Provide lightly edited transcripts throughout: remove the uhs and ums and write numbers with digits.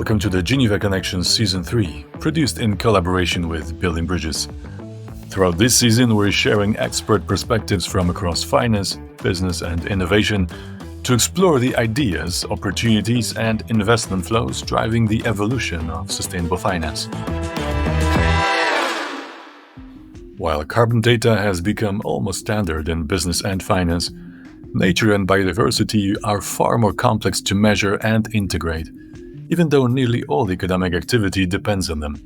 Welcome to the Geneva Connection Season 3, produced in collaboration with Building Bridges. Throughout this season, we're sharing expert perspectives from across finance, business, and innovation to explore the ideas, opportunities, and investment flows driving the evolution of sustainable finance. While carbon data has become almost standard in business and finance, nature and biodiversity are far more complex to measure and integrate, even though nearly all economic activity depends on them.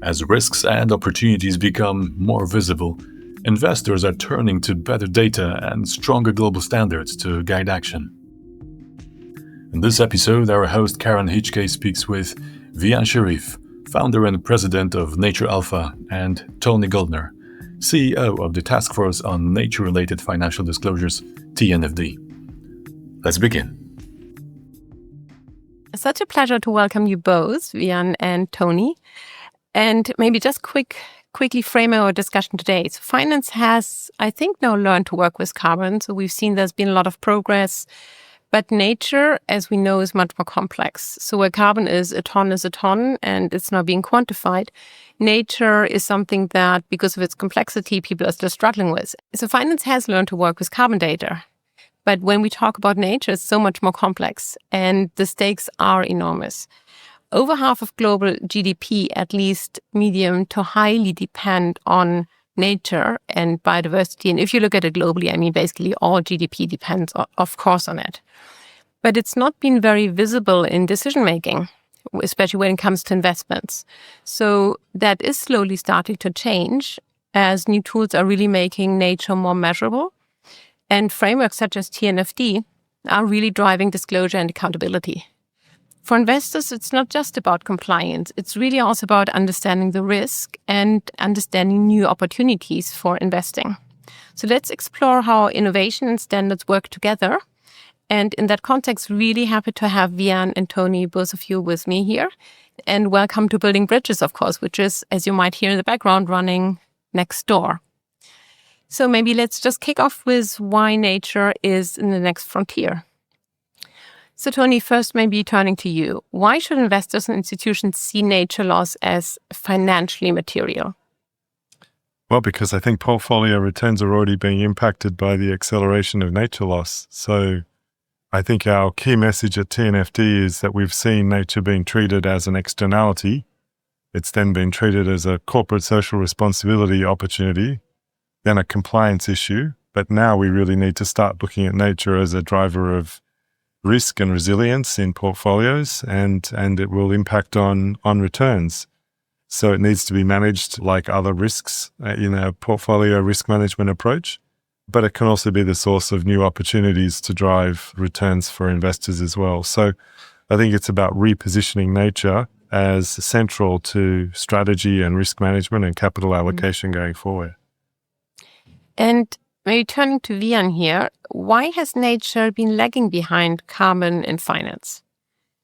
As risks and opportunities become more visible, investors are turning to better data and stronger global standards to guide action. In this episode, our host Karen Hitschke speaks with Vian Sharif, founder and president of NatureAlpha, and Tony Goldner, CEO of the Taskforce on Nature-Related Financial Disclosures, TNFD. Let's begin. Such a pleasure to welcome you both, Vian and Tony. And maybe just quickly frame our discussion today. So finance has, I think, now learned to work with carbon. So we've seen there's been a lot of progress. But nature, as we know, is much more complex. So where carbon is a ton, and it's now being quantified, nature is something that, because of its complexity, people are still struggling with. So finance has learned to work with carbon data. But when we talk about nature, it's so much more complex, and the stakes are enormous. Over half of global GDP, at least medium to highly, depend on nature and biodiversity. And if you look at it globally, I mean, basically all GDP depends, of course, on it. But it's not been very visible in decision-making, especially when it comes to investments. So that is slowly starting to change as new tools are really making nature more measurable. And frameworks such as TNFD are really driving disclosure and accountability. For investors, it's not just about compliance. It's really also about understanding the risk and understanding new opportunities for investing. So let's explore how innovation and standards work together. And in that context, really happy to have Vian and Tony, both of you, with me here. And welcome to Building Bridges, of course, which is, as you might hear in the background, running next door. So maybe let's just kick off with why nature is in the next frontier. So Tony, first maybe turning to you. Why should investors and institutions see nature loss as financially material? Well, because I think portfolio returns are already being impacted by the acceleration of nature loss. So I think our key message at TNFD is that we've seen nature being treated as an externality. It's then been treated as a corporate social responsibility opportunity, then a compliance issue. But now we really need to start looking at nature as a driver of risk and resilience in portfolios, and it will impact on returns. So it needs to be managed like other risks in a portfolio risk management approach, but it can also be the source of new opportunities to drive returns for investors as well. So I think it's about repositioning nature as central to strategy and risk management and capital allocation going forward. And maybe turning to Vian here, why has nature been lagging behind carbon in finance?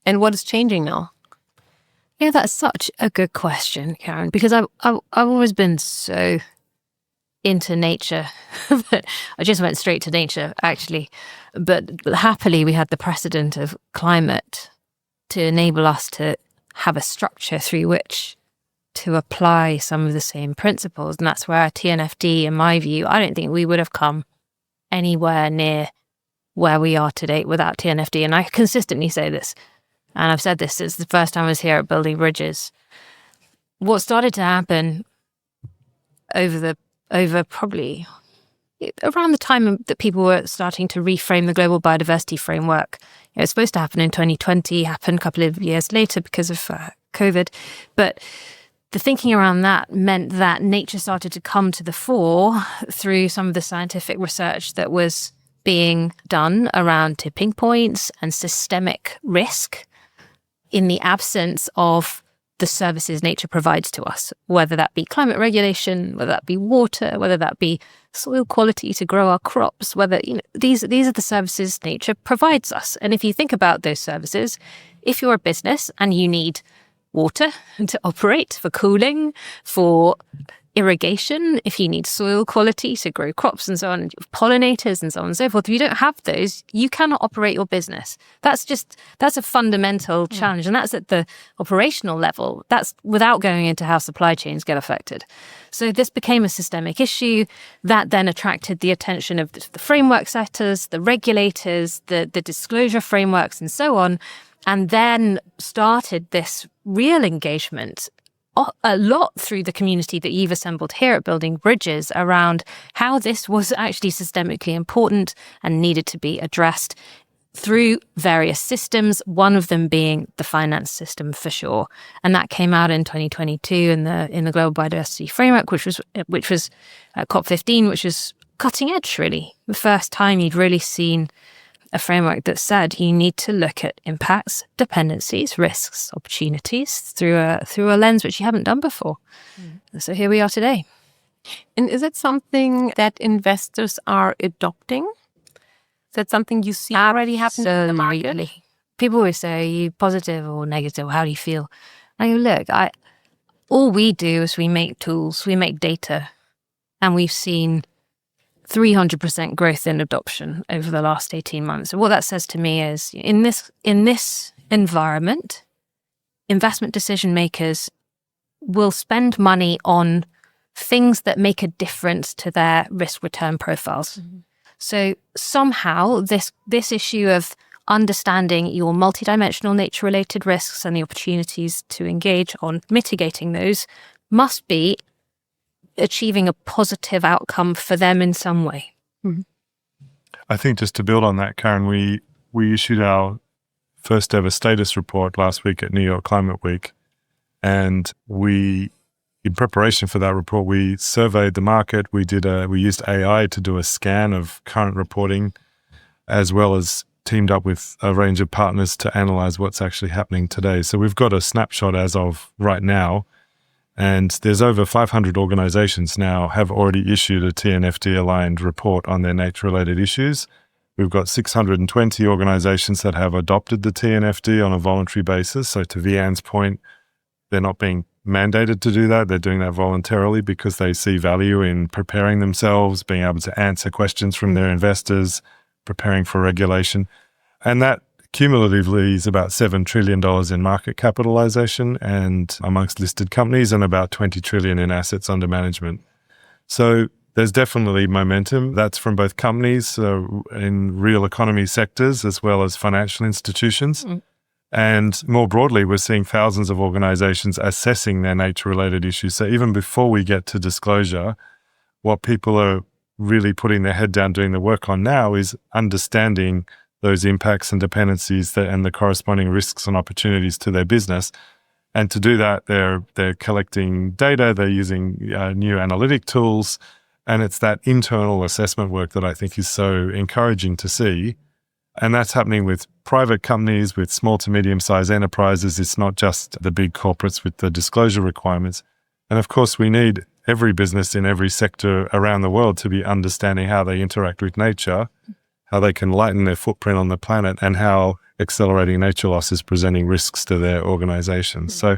And what is changing now? Yeah, that's such a good question, Karen, because I've always been so into nature. I just went straight to nature, actually. But happily, we had the precedent of climate to enable us to have a structure through which to apply some of the same principles. And that's where TNFD, in my view, I don't think we would have come anywhere near where we are today without TNFD. And I consistently say this, and I've said this since the first time I was here at Building Bridges. What started to happen over probably around the time that people were starting to reframe the global biodiversity framework. It was supposed to happen in 2020, happened a couple of years later because of COVID. But the thinking around that meant that nature started to come to the fore through some of the scientific research that was being done around tipping points and systemic risk in the absence of the services nature provides to us, whether that be climate regulation, whether that be water, whether that be soil quality to grow our crops, whether, these are the services nature provides us. And if you think about those services, if you're a business and you need water to operate, for cooling, for irrigation, if you need soil quality to grow crops and so on, pollinators and so on and so forth. If you don't have those, you cannot operate your business. That's a fundamental challenge. And that's at the operational level. That's without going into how supply chains get affected. So this became a systemic issue that then attracted the attention of the framework setters, the regulators, the disclosure frameworks and so on, and then started this real engagement a lot through the community that you've assembled here at Building Bridges around how this was actually systemically important and needed to be addressed through various systems, one of them being the finance system for sure. And that came out in 2022 in the Global Biodiversity Framework, which was COP15, which was cutting edge, really. The first time you'd really seen a framework that said you need to look at impacts, dependencies, risks, opportunities through a lens which you haven't done before. So here we are today. And is it something that investors are adopting? Is that something you see already happen in the market? Really. People always say, are you positive or negative? How do you feel? I go, look, all we do is we make tools, we make data, and we've seen 300% growth in adoption over the last 18 months. So what that says to me is in this environment, investment decision makers will spend money on things that make a difference to their risk return profiles. Mm-hmm. So somehow this issue of understanding your multidimensional nature related risks and the opportunities to engage on mitigating those must be achieving a positive outcome for them in some way. Mm-hmm. I think just to build on that, Karen, we issued our first ever status report last week at New York Climate Week. And in preparation for that report, we surveyed the market. We used AI to do a scan of current reporting, as well as teamed up with a range of partners to analyze what's actually happening today. So we've got a snapshot as of right now. And there's over 500 organizations now have already issued a TNFD-aligned report on their nature-related issues. We've got 620 organizations that have adopted the TNFD on a voluntary basis. So to Vian's point, they're not being mandated to do that. They're doing that voluntarily because they see value in preparing themselves, being able to answer questions from their investors, preparing for regulation. And that cumulatively is about $7 trillion in market capitalization and amongst listed companies and about 20 trillion in assets under management. So there's definitely momentum. That's from both companies in real economy sectors as well as financial institutions. Mm. And more broadly, we're seeing thousands of organizations assessing their nature-related issues. So even before we get to disclosure, what people are really putting their head down doing the work on now is understanding those impacts and dependencies and the corresponding risks and opportunities to their business. And to do that, they're collecting data, they're using new analytic tools, and it's that internal assessment work that I think is so encouraging to see. And that's happening with private companies, with small to medium-sized enterprises. It's not just the big corporates with the disclosure requirements. And of course, we need every business in every sector around the world to be understanding how they interact with nature, how they can lighten their footprint on the planet, and how accelerating nature loss is presenting risks to their organizations. So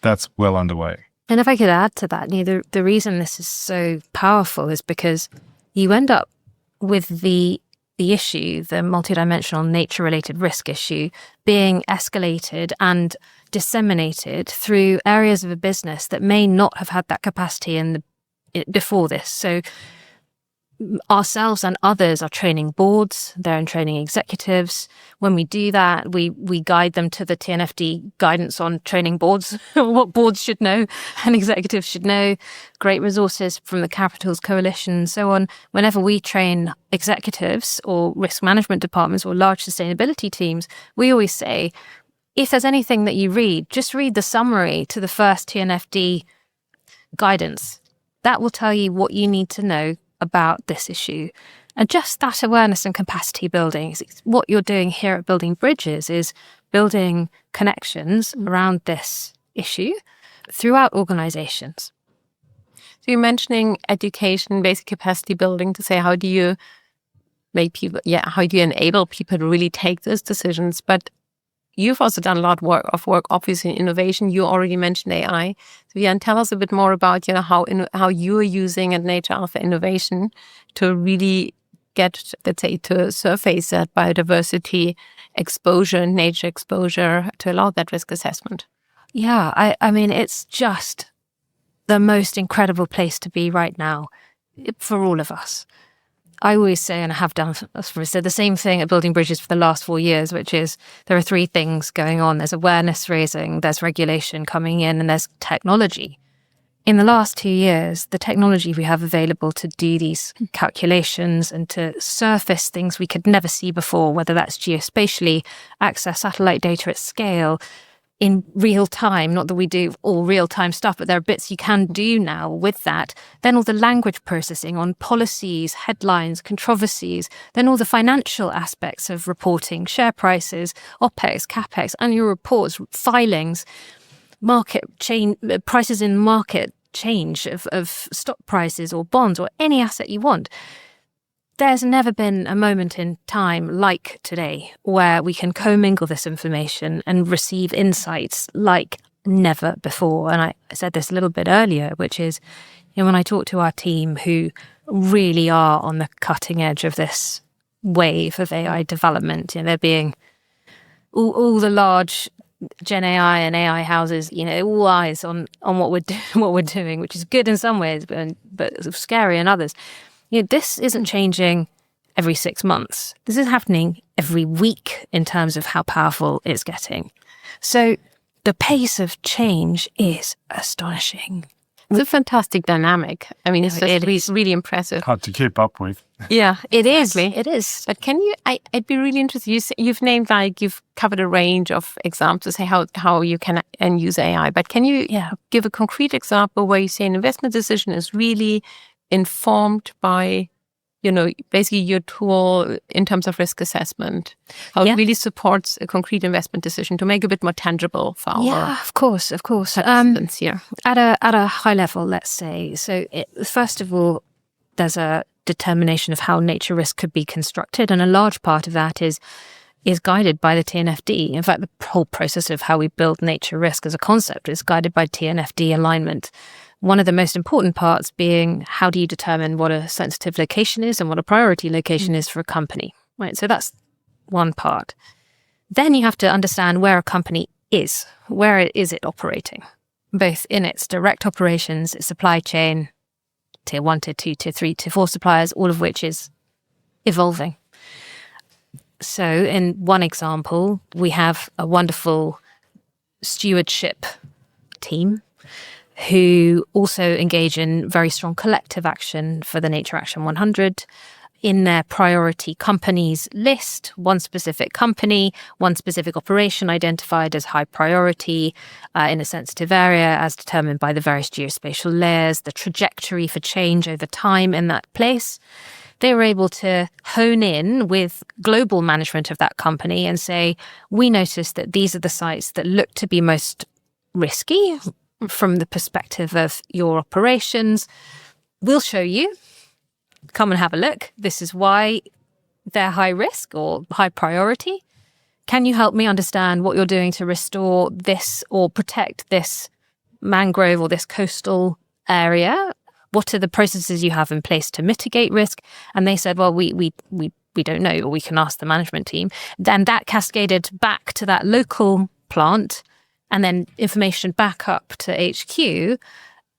that's well underway. And if I could add to that, the reason this is so powerful is because you end up with the issue, the multidimensional nature-related risk issue, being escalated and disseminated through areas of a business that may not have had that capacity before this. So ourselves and others are training boards, they're training executives. When we do that, we guide them to the TNFD guidance on training boards, what boards should know and executives should know, great resources from the Capitals Coalition and so on. Whenever we train executives or risk management departments or large sustainability teams, we always say, if there's anything that you read, just read the summary to the first TNFD guidance. That will tell you what you need to know about this issue. And just that awareness and capacity building, what you're doing here at Building Bridges is building connections around this issue throughout organizations. So you're mentioning education, basic capacity building to say, how do you enable people to really take those decisions? But you've also done a lot of work, obviously, in innovation. You already mentioned AI. So, Vian, tell us a bit more about how you are using at NatureAlpha innovation to really get, let's say, to surface that biodiversity exposure, nature exposure, to allow that risk assessment. Yeah, I mean, it's just the most incredible place to be right now for all of us. I always say, and I have done, said the same thing at Building Bridges for the last 4 years, which is there are 3 things going on. There's awareness raising, there's regulation coming in, and there's technology. In the last 2 years, the technology we have available to do these calculations and to surface things we could never see before, whether that's geospatially, access satellite data at scale, in real time, not that we do all real time stuff, but there are bits you can do now with that. Then all the language processing on policies, headlines, controversies, then all the financial aspects of reporting, share prices, OPEX, CAPEX, annual reports, filings, market change, prices in market change of stock prices or bonds or any asset you want. There's never been a moment in time like today where we can commingle this information and receive insights like never before. And I said this a little bit earlier, which is, when I talk to our team who really are on the cutting edge of this wave of AI development, they're being all the large Gen AI and AI houses, all eyes on what we're doing, which is good in some ways, but scary in others. This isn't changing every 6 months. This is happening every week in terms of how powerful it's getting. So the pace of change is astonishing. It's a fantastic dynamic. I mean, it's really impressive. Hard to keep up with. Yeah, it exactly. is. But can you? I'd be really interested. You've named, you've covered a range of examples, say how you can use AI. But can you give a concrete example where you say an investment decision is really informed by, basically your tool in terms of risk assessment, how it really supports a concrete investment decision to make a bit more tangible for our of course. participants here. At a high level, let's say. So first of all, there's a determination of how nature risk could be constructed, and a large part of that is guided by the TNFD. In fact, the whole process of how we build nature risk as a concept is guided by TNFD alignment. One of the most important parts being, how do you determine what a sensitive location is and what a priority location is for a company, right? So that's one part. Then you have to understand where a company is. Where is it operating? Both in its direct operations, its supply chain, tier 1, tier 2, tier 3, tier 4 suppliers, all of which is evolving. So in one example, we have a wonderful stewardship team who also engage in very strong collective action for the Nature Action 100. In their priority companies list, one specific company, one specific operation identified as high priority in a sensitive area as determined by the various geospatial layers, the trajectory for change over time in that place. They were able to hone in with global management of that company and say, we noticed that these are the sites that look to be most risky from the perspective of your operations. We'll show you. Come and have a look. This is why they're high risk or high priority. Can you help me understand what you're doing to restore this or protect this mangrove or this coastal area? What are the processes you have in place to mitigate risk? And they said, well, we don't know, or we can ask the management team. Then that cascaded back to that local plant, and then information back up to HQ.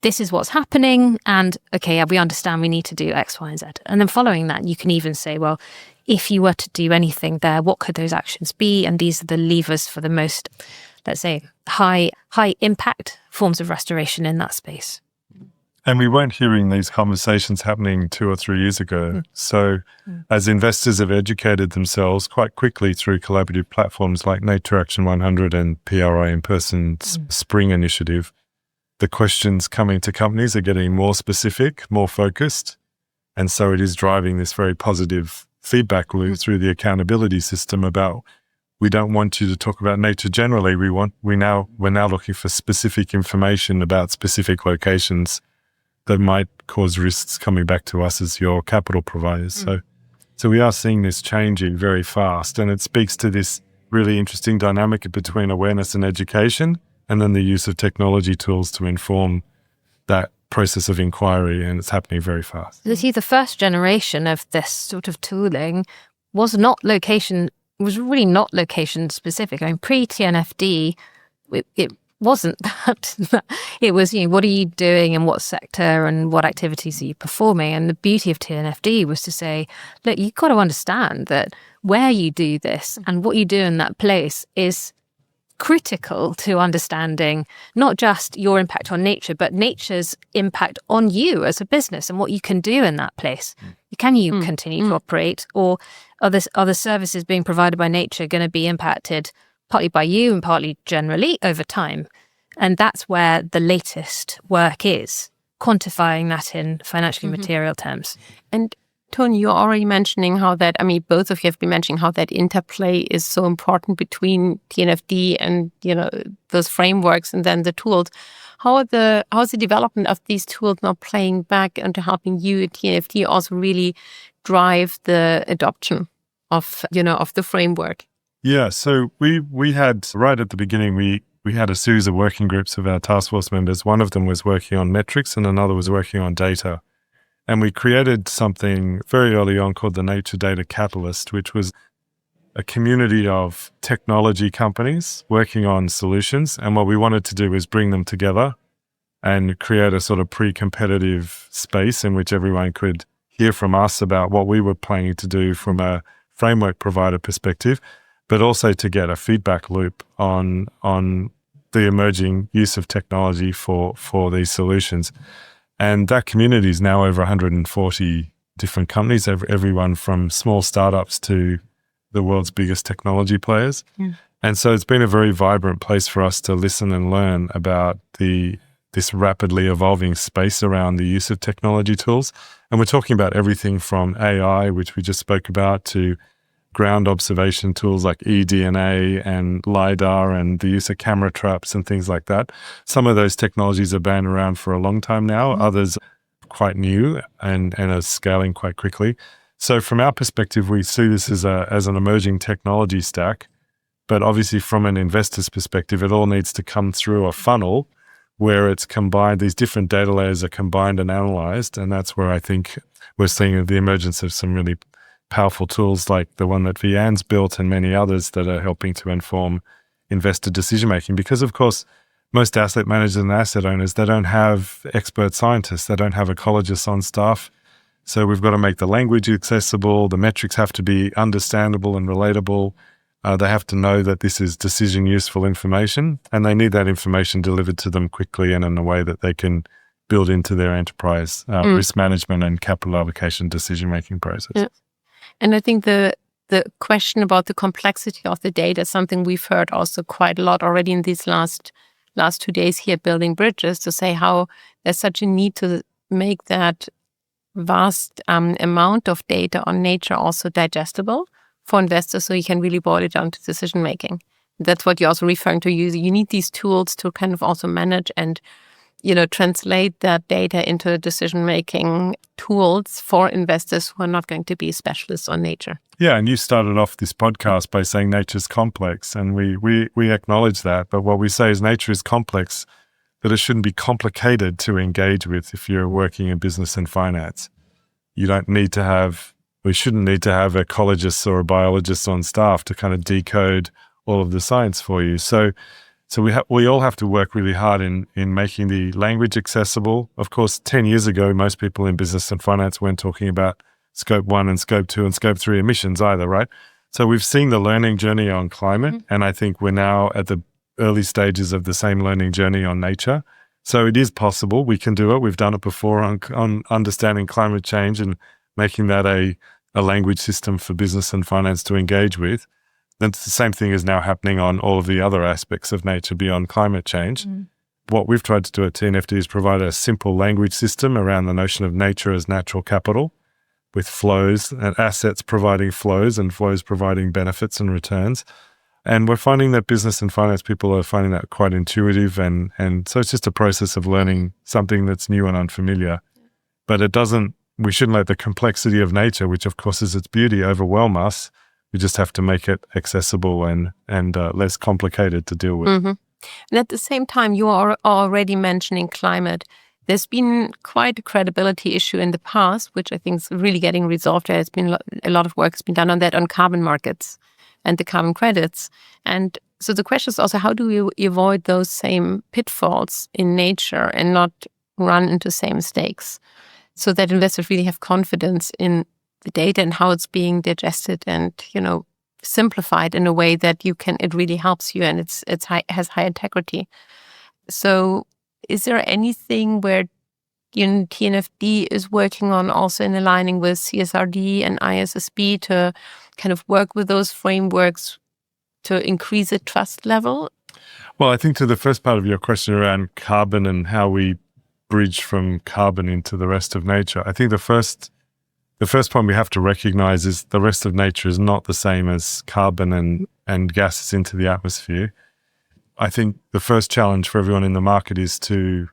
This is what's happening, and okay, we understand we need to do X, Y, and Z. And then following that, you can even say, well, if you were to do anything there, what could those actions be? And these are the levers for the most, let's say, high impact forms of restoration in that space. And we weren't hearing these conversations happening 2 or 3 years ago. So as investors have educated themselves quite quickly through collaborative platforms like Nature Action 100 and PRI In-Person's Spring Initiative, the questions coming to companies are getting more specific, more focused. And so it is driving this very positive feedback loop through the accountability system about, we don't want you to talk about nature generally. We're now looking for specific information about specific locations that might cause risks coming back to us as your capital providers. So we are seeing this changing very fast, and it speaks to this really interesting dynamic between awareness and education, and then the use of technology tools to inform that process of inquiry, and it's happening very fast. See, the first generation of this sort of tooling was really not location specific. I mean, pre-TNFD, it wasn't that. It was, what are you doing in what sector and what activities are you performing? And the beauty of TNFD was to say, look, you've got to understand that where you do this and what you do in that place is critical to understanding not just your impact on nature, but nature's impact on you as a business and what you can do in that place. Can you continue to operate, or are the services being provided by nature going to be impacted partly by you and partly generally over time? And that's where the latest work is, quantifying that in financially material terms. And Tony, you're already mentioning how that, both of you have been mentioning how that interplay is so important between TNFD and, those frameworks and then the tools. How's the development of these tools now playing back into helping you at TNFD also really drive the adoption of the framework? Yeah, so we had, right at the beginning, we had a series of working groups of our Taskforce members. One of them was working on metrics and another was working on data. And we created something very early on called the Nature Data Catalyst, which was a community of technology companies working on solutions. And what we wanted to do was bring them together and create a sort of pre-competitive space in which everyone could hear from us about what we were planning to do from a framework provider perspective, but also to get a feedback loop on the emerging use of technology for these solutions. And that community is now over 140 different companies, everyone from small startups to the world's biggest technology players. And so it's been a very vibrant place for us to listen and learn about this rapidly evolving space around the use of technology tools. And we're talking about everything from AI, which we just spoke about, to ground observation tools like eDNA and LiDAR and the use of camera traps and things like that. Some of those technologies have been around for a long time now. Others quite new and are scaling quite quickly. So from our perspective, we see this as an emerging technology stack. But obviously from an investor's perspective, it all needs to come through a funnel where it's combined, these different data layers are combined and analyzed. And that's where I think we're seeing the emergence of some really powerful tools like the one that Vian's built and many others that are helping to inform investor decision-making. Because, of course, most asset managers and asset owners, they don't have expert scientists. They don't have ecologists on staff. So we've got to make the language accessible. The metrics have to be understandable and relatable. They have to know that this is decision-useful information, and they need that information delivered to them quickly and in a way that they can build into their enterprise risk management and capital allocation decision-making process. Yeah. And I think the question about the complexity of the data is something we've heard also quite a lot already in these last 2 days here building bridges, to say how there's such a need to make that vast amount of data on nature also digestible for investors, so you can really boil it down to decision making. That's what you're also referring to. You need these tools to kind of also manage and translate that data into decision-making tools for investors who are not going to be specialists on nature. Yeah, and you started off this podcast by saying nature's complex, and we acknowledge that. But what we say is nature is complex, but it shouldn't be complicated to engage with if you're working in business and finance. We shouldn't need to have ecologists or biologists on staff to kind of decode all of the science for you. So we all have to work really hard in making the language accessible. Of course, 10 years ago, most people in business and finance weren't talking about Scope 1 and Scope 2 and Scope 3 emissions either, right? So we've seen the learning journey on climate, and I think we're now at the early stages of the same learning journey on nature. So it is possible. We can do it. We've done it before on understanding climate change and making that a language system for business and finance to engage with. That's the same thing is now happening on all of the other aspects of nature beyond climate change. What we've tried to do at TNFD is provide a simple language system around the notion of nature as natural capital, with flows and assets providing flows and flows providing benefits and returns. And we're finding that business and finance people are finding that quite intuitive. And so it's just a process of learning something that's new and unfamiliar. But we shouldn't let the complexity of nature, which of course is its beauty, overwhelm us. We just have to make it accessible and less complicated to deal with. And at the same time, you are already mentioning climate. There's been quite a credibility issue in the past, which I think is really getting resolved. There's been a lot of work has been done on that, on carbon markets and the carbon credits. And so the question is also, how do we avoid those same pitfalls in nature and not run into same mistakes, so that investors really have confidence in the data and how it's being digested and, simplified in a way that it really helps you and has high integrity. So is there anything where TNFD is working on also in aligning with CSRD and ISSB to kind of work with those frameworks to increase the trust level? Well, I think to the first part of your question around carbon and how we bridge from carbon into the rest of nature, I think the first point we have to recognize is the rest of nature is not the same as carbon and gases into the atmosphere. I think the first challenge for everyone in the market is to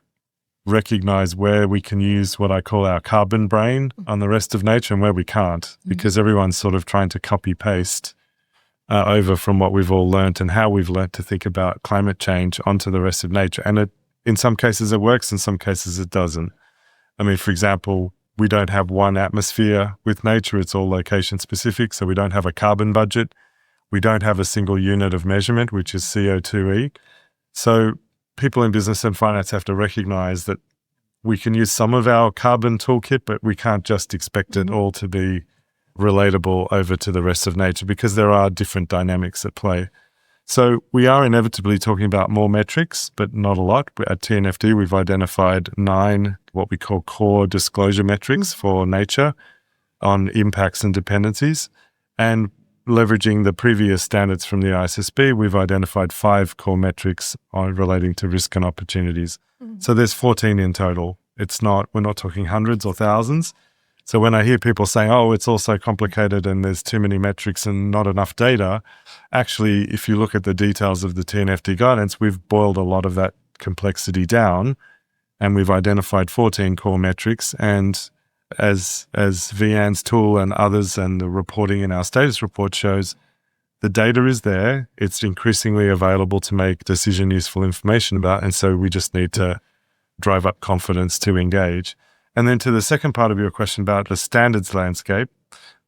recognize where we can use what I call our carbon brain on the rest of nature and where we can't, because everyone's sort of trying to copy paste over from what we've all learnt and how we've learnt to think about climate change onto the rest of nature. And in some cases it works, in some cases it doesn't. I mean, for example, we don't have one atmosphere with nature. It's all location specific. So we don't have a carbon budget. We don't have a single unit of measurement, which is CO2e. So people in business and finance have to recognize that we can use some of our carbon toolkit, but we can't just expect it all to be relatable over to the rest of nature, because there are different dynamics at play. So we are inevitably talking about more metrics, but not a lot. At TNFD, we've identified 9 what we call core disclosure metrics for nature on impacts and dependencies. And leveraging the previous standards from the ISSB, we've identified 5 core metrics relating to risk and opportunities. So there's 14 in total. We're not talking hundreds or thousands. So when I hear people saying, oh, it's all so complicated and there's too many metrics and not enough data, actually, if you look at the details of the TNFD guidance, we've boiled a lot of that complexity down and we've identified 14 core metrics. And as Vian's tool and others and the reporting in our status report shows, the data is there. It's increasingly available to make decision useful information about. And so we just need to drive up confidence to engage. And then to the second part of your question about the standards landscape,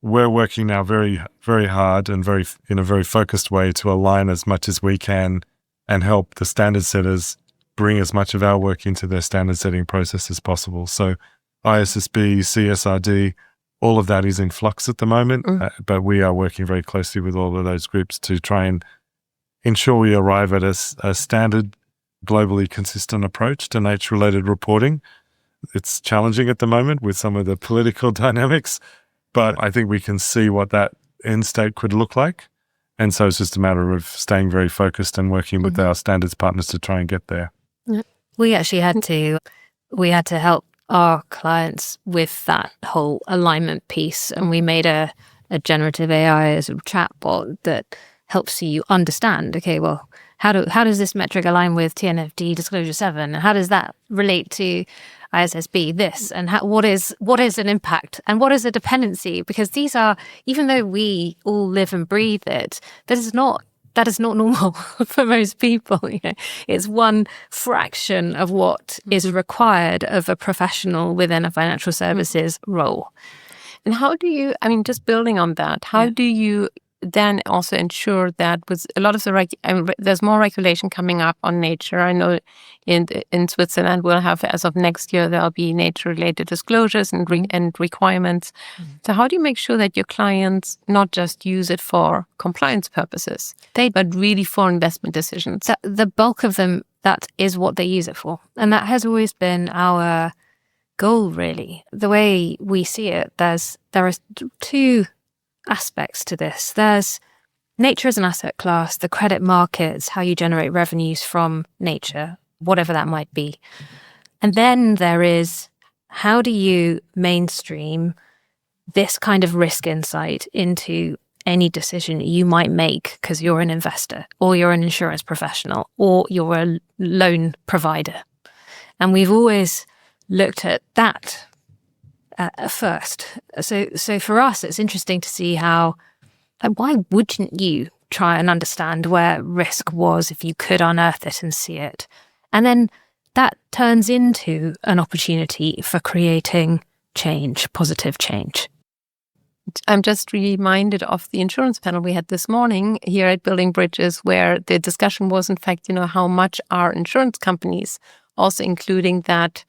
we're working now very, very hard and in a very focused way to align as much as we can and help the standard setters bring as much of our work into their standard setting process as possible. So ISSB, CSRD, all of that is in flux at the moment, but we are working very closely with all of those groups to try and ensure we arrive at a standard, globally consistent approach to nature-related reporting. It's challenging at the moment with some of the political dynamics, but I think we can see what that end state could look like. And so it's just a matter of staying very focused and working with our standards partners to try and get there. We actually had to help our clients with that whole alignment piece, and we made a generative AI as a chatbot that helps you understand, okay, well, how does this metric align with TNFD Disclosure 7? And how does that relate to ISSB this? And what is an impact? And what is a dependency? Because these are, even though we all live and breathe it, that is not normal for most people. It's one fraction of what is required of a professional within a financial services role. And how do you, just building on that, how do you then also ensure that with a lot of there's more regulation coming up on nature. I know in Switzerland we'll have, as of next year, there'll be nature-related disclosures and requirements. So how do you make sure that your clients not just use it for compliance purposes, but really for investment decisions? The bulk of them, that is what they use it for. And that has always been our goal, really. The way we see it, there are 2 aspects to this. There's nature as an asset class, the credit markets, how you generate revenues from nature, whatever that might be. And then there is, how do you mainstream this kind of risk insight into any decision you might make because you're an investor or you're an insurance professional or you're a loan provider? And we've always looked at that first. So for us, it's interesting to see how why wouldn't you try and understand where risk was if you could unearth it and see it? And then that turns into an opportunity for creating change, positive change. I'm just reminded of the insurance panel we had this morning here at Building Bridges, where the discussion was, in fact, how much are insurance companies also including that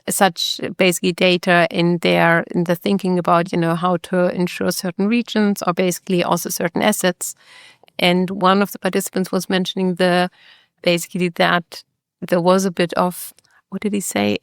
such basically data in the thinking about, how to insure certain regions or basically also certain assets. And one of the participants was mentioning that there was a bit of, what did he say?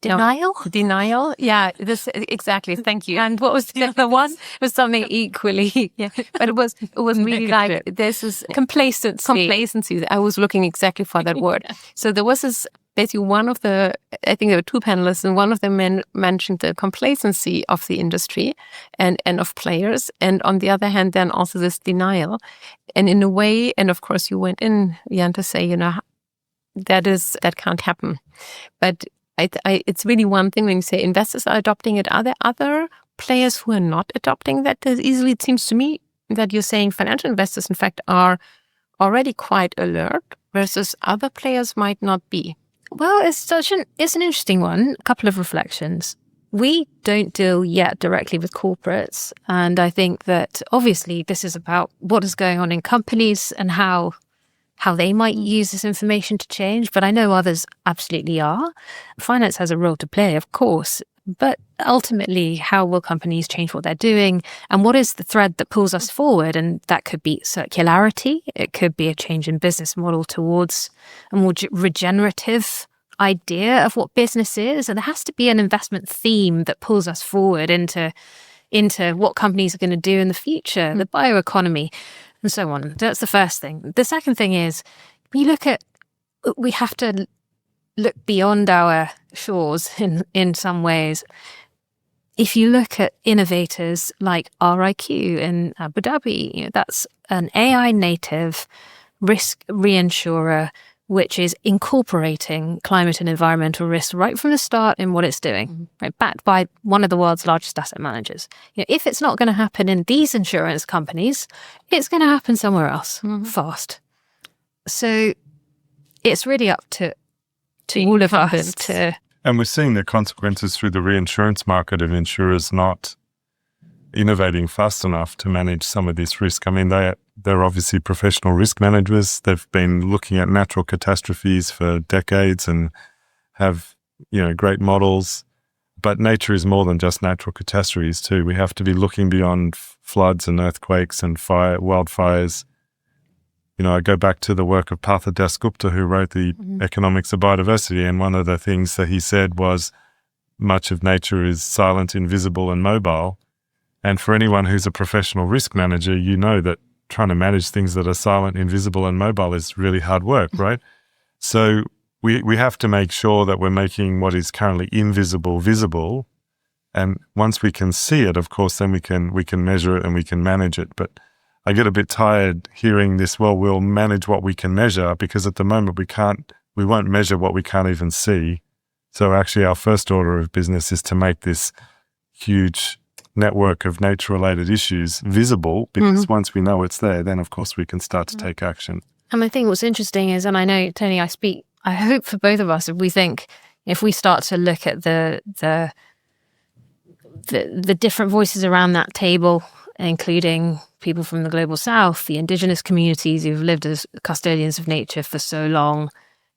Denial. Yeah, this exactly. Thank you. And what was the other one? It was something equally. Yeah, but it was really like this is complacency. I was looking exactly for that word. So there was this basically one of the. I think there were two panelists, and one of them mentioned the complacency of the industry and of players, and on the other hand, then also this denial. And in a way, and of course, you went in, Vian, to say, that can't happen, but. It's really one thing when you say investors are adopting it. Are there other players who are not adopting that as easily? It seems to me that you're saying financial investors, in fact, are already quite alert versus other players might not be. Well, it's an interesting one. A couple of reflections. We don't deal yet directly with corporates. And I think that obviously this is about what is going on in companies and how they might use this information to change, but I know others absolutely are. Finance has a role to play, of course, but ultimately, how will companies change what they're doing? And what is the thread that pulls us forward? And that could be circularity. It could be a change in business model towards a more regenerative idea of what business is. And there has to be an investment theme that pulls us forward into what companies are going to do in the future, the bioeconomy, and so on. That's the first thing. The second thing is, we have to look beyond our shores in some ways. If you look at innovators like RIQ in Abu Dhabi, that's an AI native risk reinsurer, which is incorporating climate and environmental risks right from the start in what it's doing, right, backed by one of the world's largest asset managers. If it's not going to happen in these insurance companies, it's going to happen somewhere else fast. So it's really up to all of us to... And we're seeing the consequences through the reinsurance market of insurers not innovating fast enough to manage some of this risk. I mean, they're obviously professional risk managers. They've been looking at natural catastrophes for decades and have, great models. But nature is more than just natural catastrophes too. We have to be looking beyond floods and earthquakes and wildfires. I go back to the work of Partha Dasgupta, who wrote the Economics of Biodiversity. And one of the things that he said was much of nature is silent, invisible, and mobile. And for anyone who's a professional risk manager, you know that trying to manage things that are silent, invisible, and mobile is really hard work, right? So we have to make sure that we're making what is currently invisible visible. And once we can see it, of course, then we can measure it and we can manage it. But I get a bit tired hearing this, well, we'll manage what we can measure, because at the moment we won't measure what we can't even see. So actually our first order of business is to make this huge network of nature-related issues visible, because once we know it's there, then of course we can start to take action. And I think what's interesting is, and I know, Tony, I hope for both of us, if we start to look at the different voices around that table, including people from the global south, the indigenous communities who've lived as custodians of nature for so long,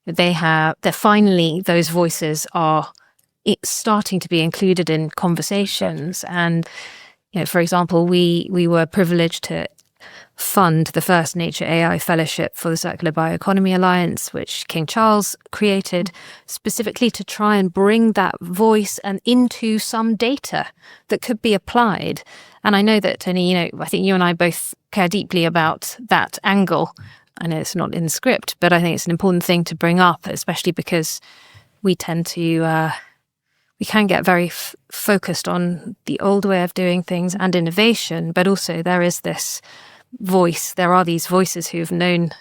they're finally, those voices are starting to be included in conversations. And, for example, we were privileged to fund the first Nature AI Fellowship for the Circular Bioeconomy Alliance, which King Charles created specifically to try and bring that voice and into some data that could be applied. And I know that, Tony, I think you and I both care deeply about that angle. I know it's not in the script, but I think it's an important thing to bring up, especially because we tend to... we can get very focused on the old way of doing things and innovation, but also there is this voice. There are these voices who've known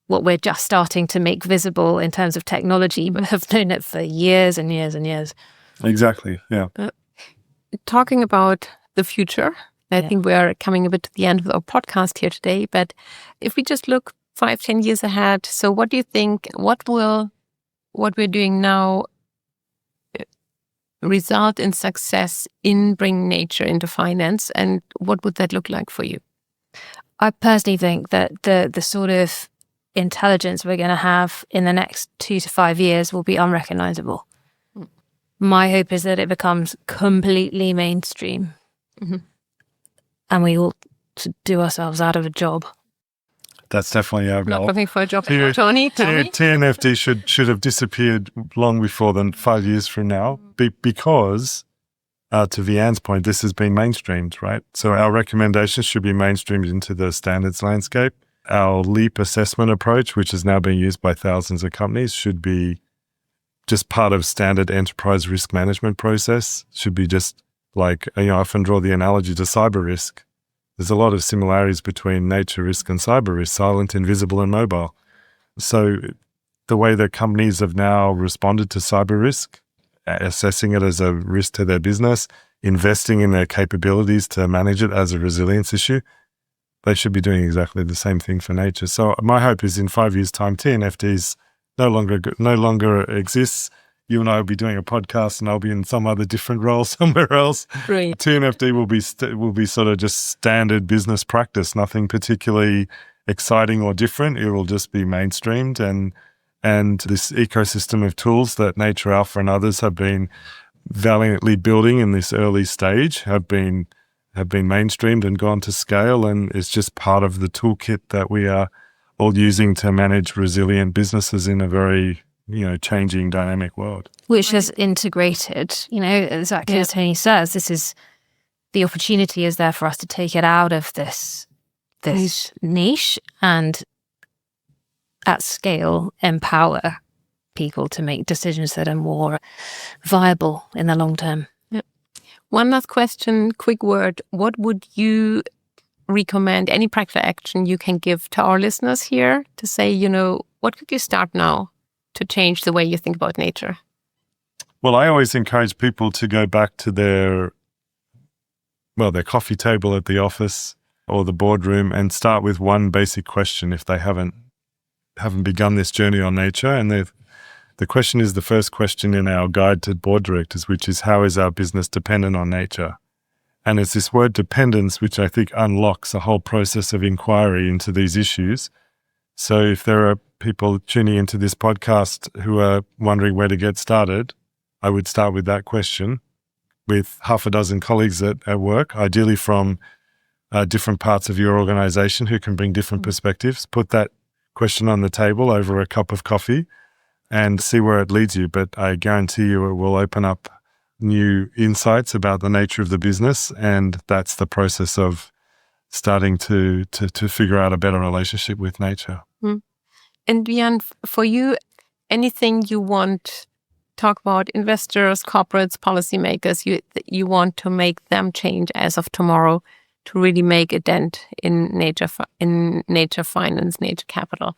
what we're just starting to make visible in terms of technology, but have known it for years and years and years. Exactly, yeah. Talking about the future I think we are coming a bit to the end of our podcast here today, but if we just look 5-10 years ahead, so what do you think, what we're doing now result in success in bringing nature into finance, and what would that look like for you? I personally think that the sort of intelligence we're going to have in the next 2 to 5 years will be unrecognizable. My hope is that it becomes completely mainstream, and we all do ourselves out of a job. That's definitely our goal. Not looking for a job anymore, Tony. TNFD should have disappeared long before than 5 years from now, because, to Vian's point, this has been mainstreamed, right? So our recommendations should be mainstreamed into the standards landscape. Our LEAP assessment approach, which is now being used by thousands of companies, should be just part of standard enterprise risk management process. Should be just like, I often draw the analogy to cyber risk. There's a lot of similarities between nature risk and cyber risk, silent, invisible, and mobile. So the way that companies have now responded to cyber risk, assessing it as a risk to their business, investing in their capabilities to manage it as a resilience issue, they should be doing exactly the same thing for nature. So my hope is in 5 years' time, TNFDs no longer exists. You and I will be doing a podcast, and I'll be in some other different role somewhere else. Great. TNFD will be sort of just standard business practice, nothing particularly exciting or different. It will just be mainstreamed, and this ecosystem of tools that NatureAlpha and others have been valiantly building in this early stage have been mainstreamed and gone to scale, and it's just part of the toolkit that we are all using to manage resilient businesses in a very changing, dynamic world. Which has integrated, exactly as Tony says, this is the opportunity is there for us to take it out of this niche and at scale empower people to make decisions that are more viable in the long term. Yeah. One last question, quick word. What would you recommend, any practical action you can give to our listeners here to say, what could you start now to change the way you think about nature? Well, I always encourage people to go back to their coffee table at the office or the boardroom and start with one basic question if they haven't begun this journey on nature. And the question is the first question in our guide to board directors, which is, how is our business dependent on nature? And it's this word dependence which I think unlocks a whole process of inquiry into these issues. So if there are people tuning into this podcast who are wondering where to get started, I would start with that question with half a dozen colleagues at work, ideally from different parts of your organization who can bring different perspectives. Put that question on the table over a cup of coffee and see where it leads you. But I guarantee you it will open up new insights about the nature of the business, and that's the process of starting to figure out a better relationship with nature. And Vian, for you, anything you want talk about investors, corporates, policymakers, you want to make them change as of tomorrow to really make a dent in nature finance, nature capital?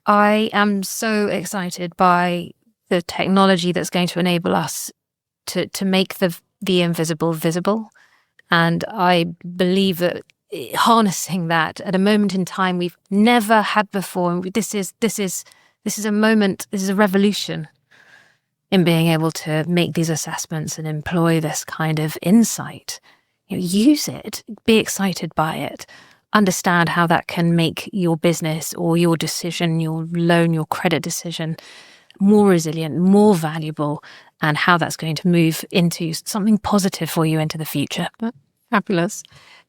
I am so excited by the technology that's going to enable us to make the invisible visible. And I believe that harnessing that at a moment in time we've never had before, and this is a moment, this is a revolution in being able to make these assessments and employ this kind of insight. Use it, be excited by it, understand how that can make your business or your decision, your loan, your credit decision more resilient, more valuable, and how that's going to move into something positive for you into the future. Fabulous.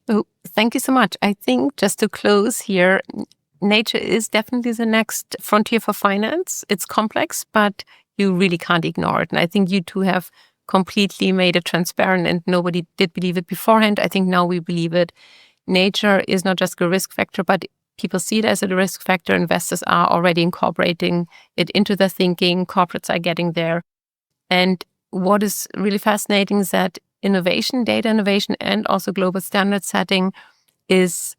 Oh, thank you so much. I think just to close here, nature is definitely the next frontier for finance. It's complex, but you really can't ignore it. And I think you two have completely made it transparent, and nobody did believe it beforehand. I think now we believe it. Nature is not just a risk factor, but people see it as a risk factor. Investors are already incorporating it into their thinking. Corporates are getting there. And what is really fascinating is that innovation, data innovation, and also global standard setting is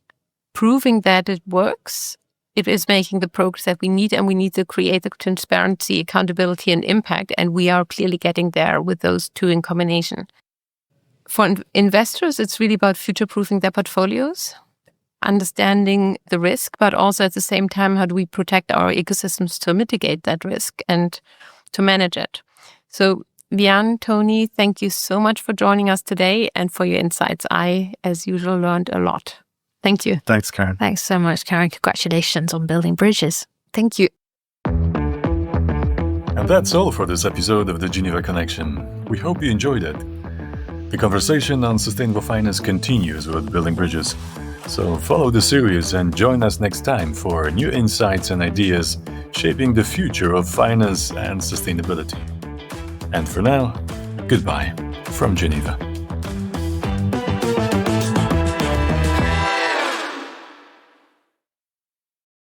proving that it works. It is making the progress that we need, and we need to create the transparency, accountability, and impact. And we are clearly getting there with those two in combination. For investors, it's really about future-proofing their portfolios, understanding the risk, but also at the same time, how do we protect our ecosystems to mitigate that risk and to manage it? So Vian, Tony, thank you so much for joining us today and for your insights. I, as usual, learned a lot. Thank you. Thanks, Karen. Thanks so much, Karen. Congratulations on building bridges. Thank you. And that's all for this episode of the Geneva Connection. We hope you enjoyed it. The conversation on sustainable finance continues with Building Bridges. So follow the series and join us next time for new insights and ideas shaping the future of finance and sustainability. And for now, goodbye from Geneva.